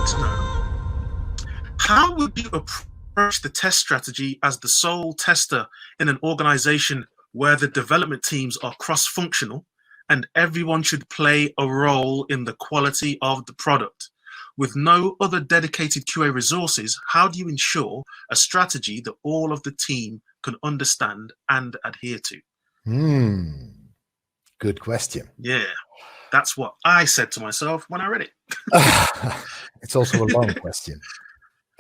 to know, how would you approach the test strategy as the sole tester in an organization where the development teams are cross-functional and everyone should play a role in the quality of the product? With no other dedicated QA resources, how do you ensure a strategy that all of the team can understand and adhere to? Good question. Yeah, that's what I said to myself when I read it. It's also a long question.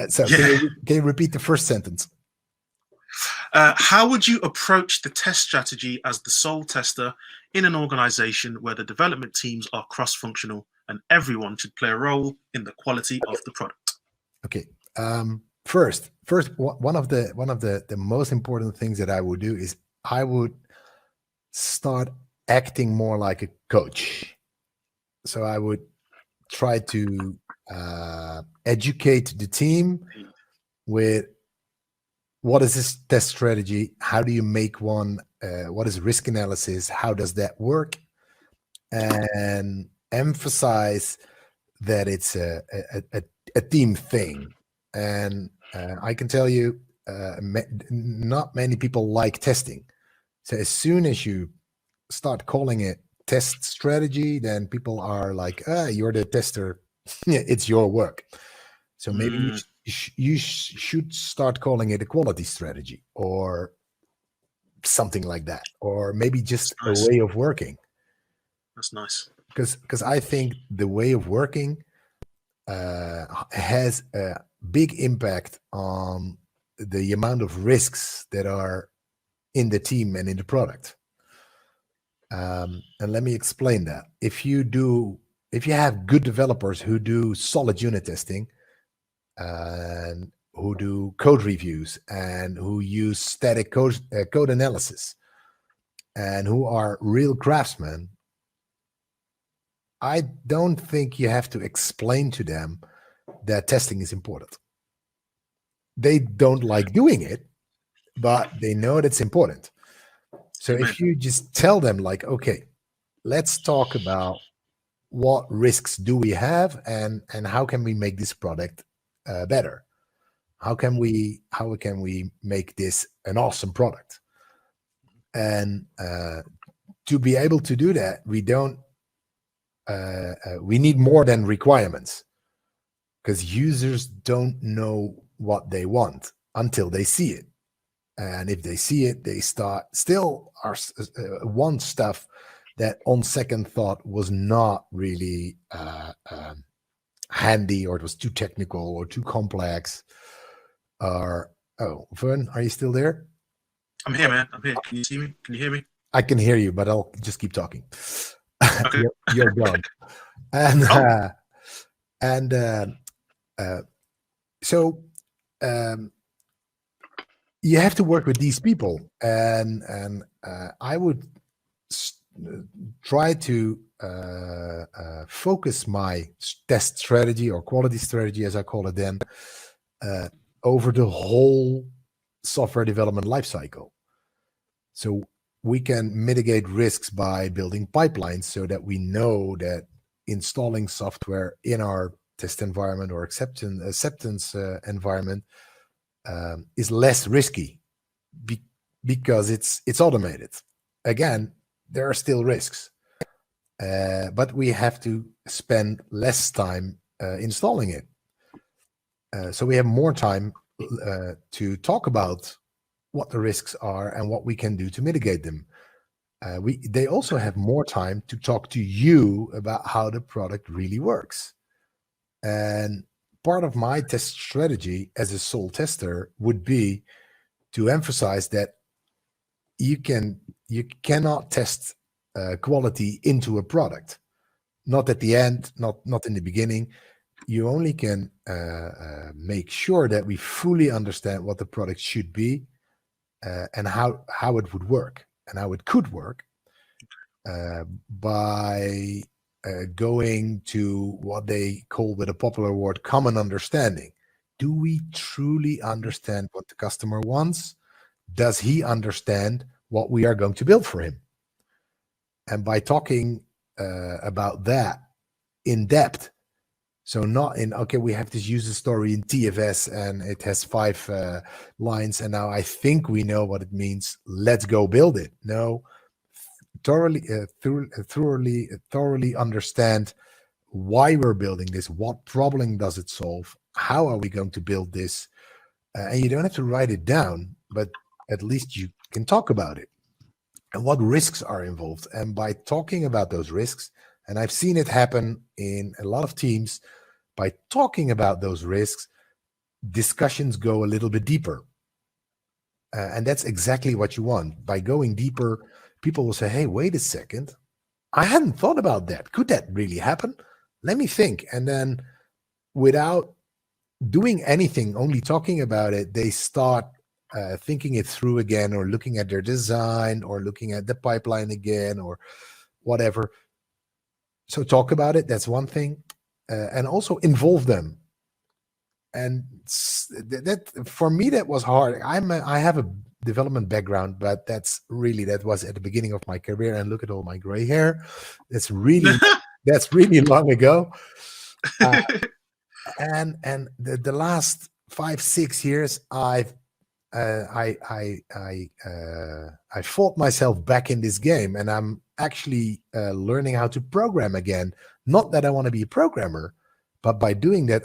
So Yeah. can you repeat the first sentence? How would you approach the test strategy as the sole tester in an organization where the development teams are cross-functional and everyone should play a role in the quality of the product? Okay. First, one of the most important things that I would do is I would start acting more like a coach. So I would try to educate the team with what is this test strategy? How do you make one? What is risk analysis? How does that work? And emphasize that it's a team thing. And I can tell you, not many people like testing. So as soon as you start calling it test strategy, then people are like, you're the tester. It's your work. So maybe you should start calling it a quality strategy or something like that, or maybe just a way of working. That's nice. Because I think the way of working has a big impact on the amount of risks that are in the team and in the product. And let me explain that. If you have good developers who do solid unit testing and who do code reviews and who use static code analysis and who are real craftsmen, I don't think you have to explain to them that testing is important. They don't like doing it, but they know that's important. So if you just tell them like, okay, let's talk about what risks do we have and how can we make this product better? How can we make this an awesome product? And to be able to do that, we need more than requirements, because users don't know what they want until they see it. And if they see it, they want stuff that on second thought was not really handy, or it was too technical or too complex. Or, oh, Vern, are you still there? I'm here, man. I'm here. Can you see me? Can you hear me? I can hear you, but I'll just keep talking. Okay. You're gone. So you have to work with these people, and I would try to focus my test strategy, or quality strategy as I call it then, over the whole software development lifecycle. So we can mitigate risks by building pipelines so that we know that installing software in our test environment or acceptance environment is less risky because it's automated. Again, there are still risks, but we have to spend less time installing it. So we have more time to talk about what the risks are and what we can do to mitigate them. They also have more time to talk to you about how the product really works. And part of my test strategy as a sole tester would be to emphasize that you cannot test quality into a product. Not at the end, not in the beginning. You only can make sure that we fully understand what the product should be and how it would work and how it could work by going to what they call, with a popular word, common understanding. Do we truly understand what the customer wants? Does he understand what we are going to build for him? And by talking about that in depth, So not in, okay, we have this user story in TFS and it has 5 lines, and now I think we know what it means. Let's go build it. No, thoroughly understand why we're building this. What problem does it solve? How are we going to build this? And you don't have to write it down, but at least you can talk about it and what risks are involved. And by talking about those risks, and I've seen it happen in a lot of teams, by talking about those risks, discussions go a little bit deeper. And that's exactly what you want. By going deeper, people will say, hey, wait a second. I hadn't thought about that. Could that really happen? Let me think. And then without doing anything, only talking about it, they start thinking it through again, or looking at their design, or looking at the pipeline again, or whatever. So talk about it. That's one thing. And also involve them. And that for me, that was hard. I have a development background, but that was at the beginning of my career. And look at all my gray hair. That's really long ago. And the last 5-6 years, I fought myself back in this game, and I'm actually learning how to program again. Not that I want to be a programmer, but by doing that,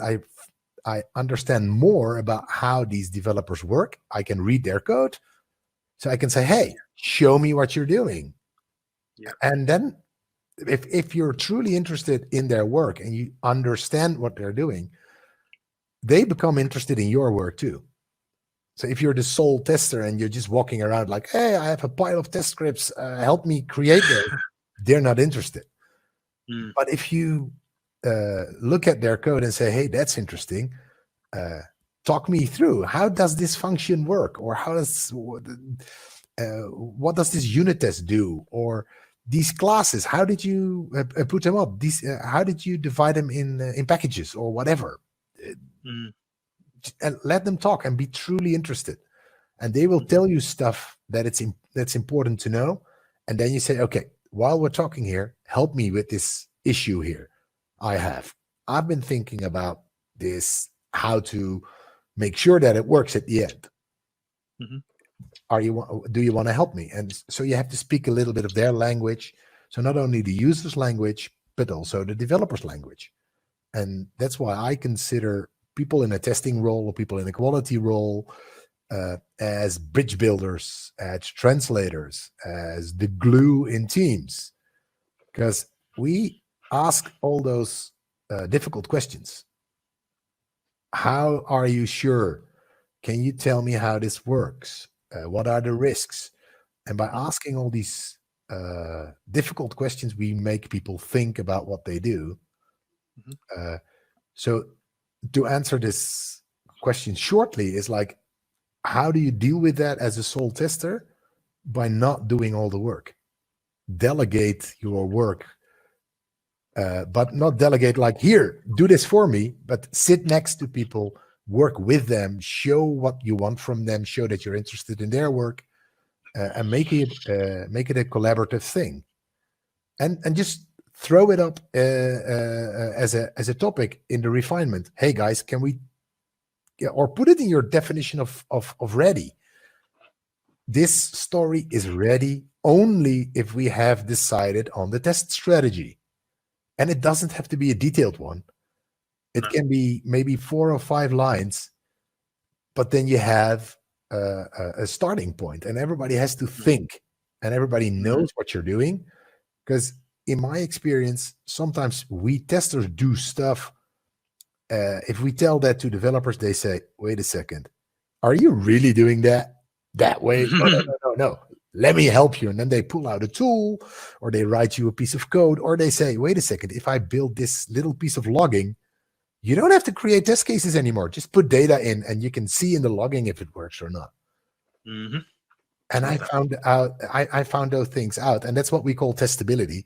I understand more about how these developers work. I can read their code, so I can say, hey, show me what you're doing. Yeah. And then if you're truly interested in their work and you understand what they're doing, they become interested in your work too. So if you're the sole tester and you're just walking around like, hey, I have a pile of test scripts, help me create those, they're not interested. But if you look at their code and say, hey, that's interesting, talk me through, how does this function work? Or what does this unit test do? Or these classes, how did you put them up? How did you divide them in packages or whatever? And let them talk and be truly interested. And they will tell you stuff that's important to know. And then you say, okay, while we're talking here, help me with this issue here. I've been thinking about this, how to make sure that it works at the end. Do you want to help me? And so you have to speak a little bit of their language. So not only the user's language, but also the developer's language. And that's why I consider people in a testing role or people in a quality role as bridge builders, as translators, as the glue in teams. Because we ask all those difficult questions. How are you sure? Can you tell me how this works? What are the risks? And by asking all these difficult questions, we make people think about what they do. So to answer this question shortly is like, how do you deal with that as a sole tester? By not doing all the work. Delegate your work, but not delegate like, here, do this for me, but sit next to people, work with them, show what you want from them, show that you're interested in their work, and make it a collaborative thing. And just throw it up as a topic in the refinement. Hey guys, can we, or put it in your definition of ready. This story is ready only if we have decided on the test strategy. And it doesn't have to be a detailed one. It can be maybe 4 or 5 lines, but then you have a starting point, and everybody has to think, and everybody knows what you're doing. Because in my experience, sometimes we testers do stuff. If we tell that to developers, they say, wait a second, are you really doing that way? No. Let me help you. And then they pull out a tool, or they write you a piece of code, or they say, wait a second, if I build this little piece of logging, you don't have to create test cases anymore. Just put data in, and you can see in the logging if it works or not. And I found those things out, and that's what we call testability.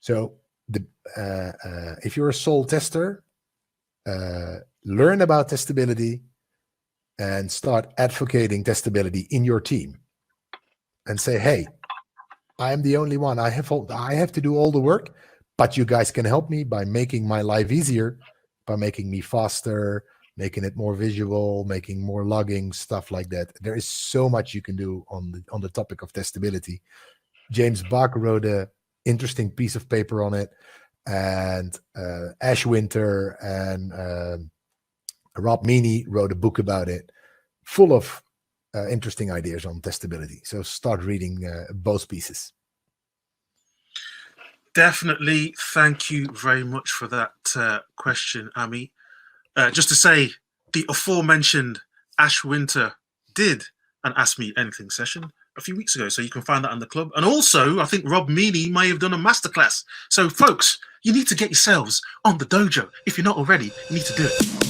So if you're a sole tester, learn about testability and start advocating testability in your team. And say, hey, I am the only one. I have to do all the work, but you guys can help me by making my life easier. by making me faster, making it more visual, making more logging, stuff like that. There is so much you can do on the topic of testability. James Buck wrote a interesting piece of paper on it, and Ash Winter and Rob Meany wrote a book about it, full of interesting ideas on testability. So start reading both pieces. Definitely. Thank you very much for that question, Ami. Just to say, the aforementioned Ash Winter did an Ask Me Anything session a few weeks ago, so you can find that on the club. And also, I think Rob Meany may have done a masterclass. So, folks, you need to get yourselves on the dojo. If you're not already, you need to do it.